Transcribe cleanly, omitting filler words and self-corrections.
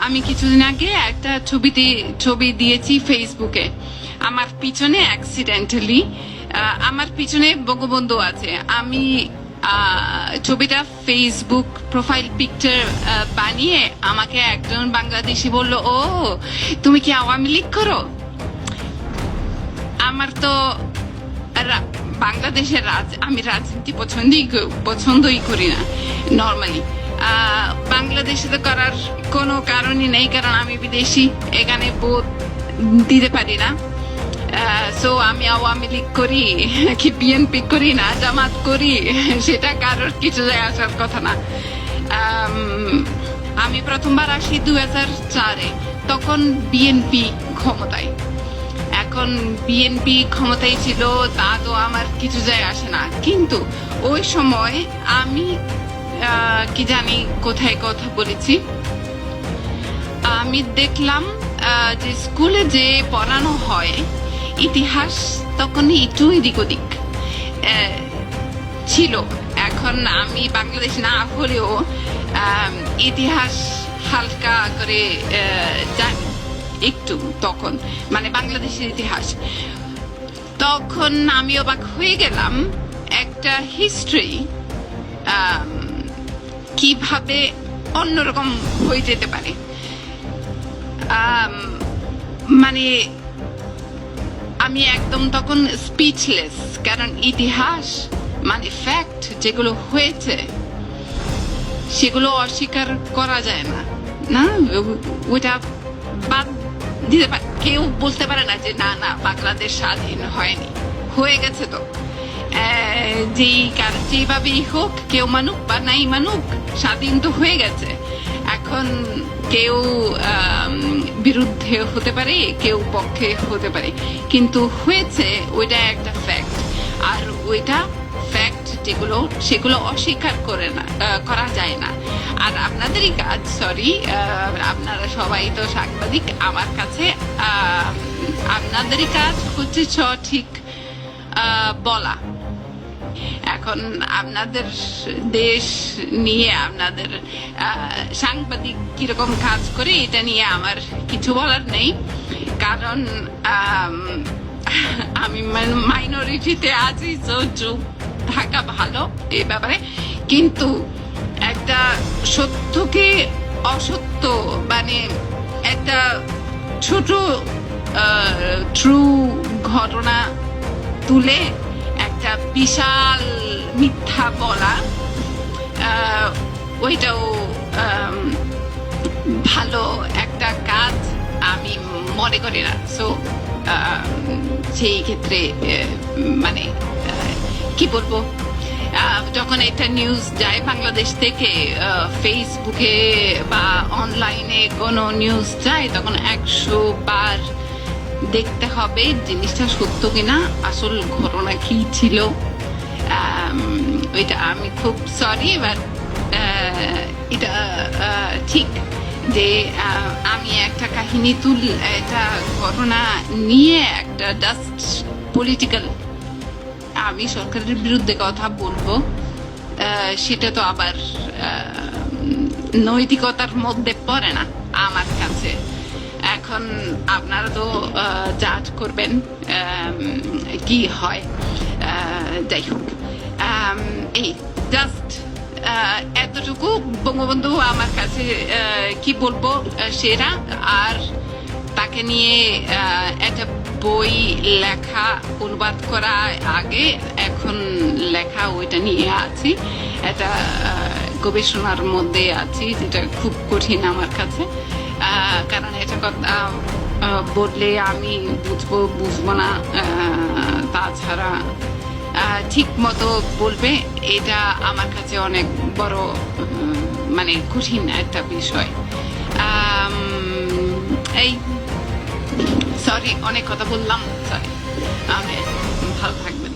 আমি কিছুদিন আগে একটা ছবি দিয়েছি ফেসবুকে। আমার পিছনে অ্যাক্সিডেন্টালি আমার পিছনে বঙ্গবন্ধু আছে। আমি ছবিটা ফেসবুক প্রোফাইল পিকচার বানিয়ে আমাকে একজন বাংলাদেশি বলল, ও তুমি কি আওয়ামী লীগ করো? আমার তো বাংলাদেশের আমি রাজনীতি পছন্দই করি না নর্মালি। বাংলাদেশে তো করার কোনো কারণই নেই, কারণ আমি বিদেশি, এখানে ভোট দিতে পারি না। সো আমি আওয়ামী লীগ করি কি বিএনপি করি না জামাত করি, সেটা কারোর কিছু যায় আসার কথা না। আমি প্রথমবার আসি 2004-এ, তখন বিএনপি ক্ষমতায়। এখন বিএনপি ক্ষমতায় ছিল, তা তো আমার কিছু যায় আসে না। কিন্তু ওই সময় আমি কি জানি কোথায় কথা বলেছি, আমি দেখলাম যে স্কুলে যে পড়ানো হয় ইতিহাস তখন একটু এদিক ওদিক ছিল। এখন আমি বাংলাদেশ না হলেও ইতিহাস হালকা করে জানি একটু, তখন মানে বাংলাদেশের ইতিহাস। তখন আমি অবাক হয়ে গেলাম একটা হিস্ট্রি কিভাবে অন্যরকম হয়ে যেতে পারে। মানে আমি একদম তখন স্পিচলেস, কারণ ইতিহাস মানে ফ্যাক্ট যেগুলো হয়েছে সেগুলো অস্বীকার করা যায় না, না ওইটা বাদ দিতে পারে। কেউ বলতে পারে না যে না না বাংলাদেশ স্বাধীন হয়নি, হয়ে গেছে। তো যেভাবেই হোক, কেউ মানুক বা নাই মানুক, স্বাধীন তো হয়ে গেছে। এখন কেউ বিরুদ্ধে হতে পারে, কেউ পক্ষে হতে পারে, কিন্তু হয়েছে ওইটা একটা ফ্যাক্ট। আর ওইটা ফ্যাক্ট যেগুলো সেগুলো অস্বীকার করা যায় না। আর আপনাদেরই কাজ, সরি আপনারা সবাই তো সাংবাদিক, আমার কাছে আপনাদেরই কাজ হচ্ছে সঠিক বলা। এখন আপনাদের দেশ নিয়ে আপনাদের সাংবাদিক কিরকম কাজ করে এটা নিয়ে আমার কিছু বলার নেই, কারণ আমি মাইনরিটিতে আছি, তো চুপ থাকা ভালো এই ব্যাপারে। কিন্তু একটা সত্যকে অসত্য, মানে একটা ছোট ট্রু ঘটনা তুলে একটা বিশাল মিথ্যা বলা, ওইটাও ভালো একটা কাজ আমি মনে করি না। সো সেই ক্ষেত্রে মানে কি বলবো, যখন একটা নিউজ যায় বাংলাদেশ থেকে ফেসবুকে বা অনলাইনে কোনো নিউজ যায়, তখন 100 বার দেখতে হবে জিনিসটা সত্য কিনা, আসল ঘটনা কি ছিল। এটা আমি খুব সরি, বাট এটা ঠিক যে আমি একটা কাহিনী একটা ঘটনা নিয়ে একটা জাস্ট পলিটিক্যাল, আমি সরকারের বিরুদ্ধে কথা বলবো, সেটা তো আবার নৈতিকতার মধ্যে পড়ে না আমার কাছে। এখন আপনারা তো জাজ করবেন কি হয়। যাই হোক, এই জাস্ট এতটুকু। বঙ্গবন্ধু আমার কাছে কি বলবো সেরা, আর তাকে নিয়ে একটা বই লেখা, অনুবাদ করা আগে, এখন লেখা ওইটা নিয়ে আছি, এটা গবেষণার মধ্যে আছি, যেটা খুব কঠিন আমার কাছে। কারণ এটা কথা বললে আমি বুঝবো না, তাছাড়া ঠিক মতো বলবে, এটা আমার কাছে অনেক বড় মানে কঠিন একটা বিষয়। এই সরি, অনেক কথা বললাম, সরি। ভালো থাকবেন।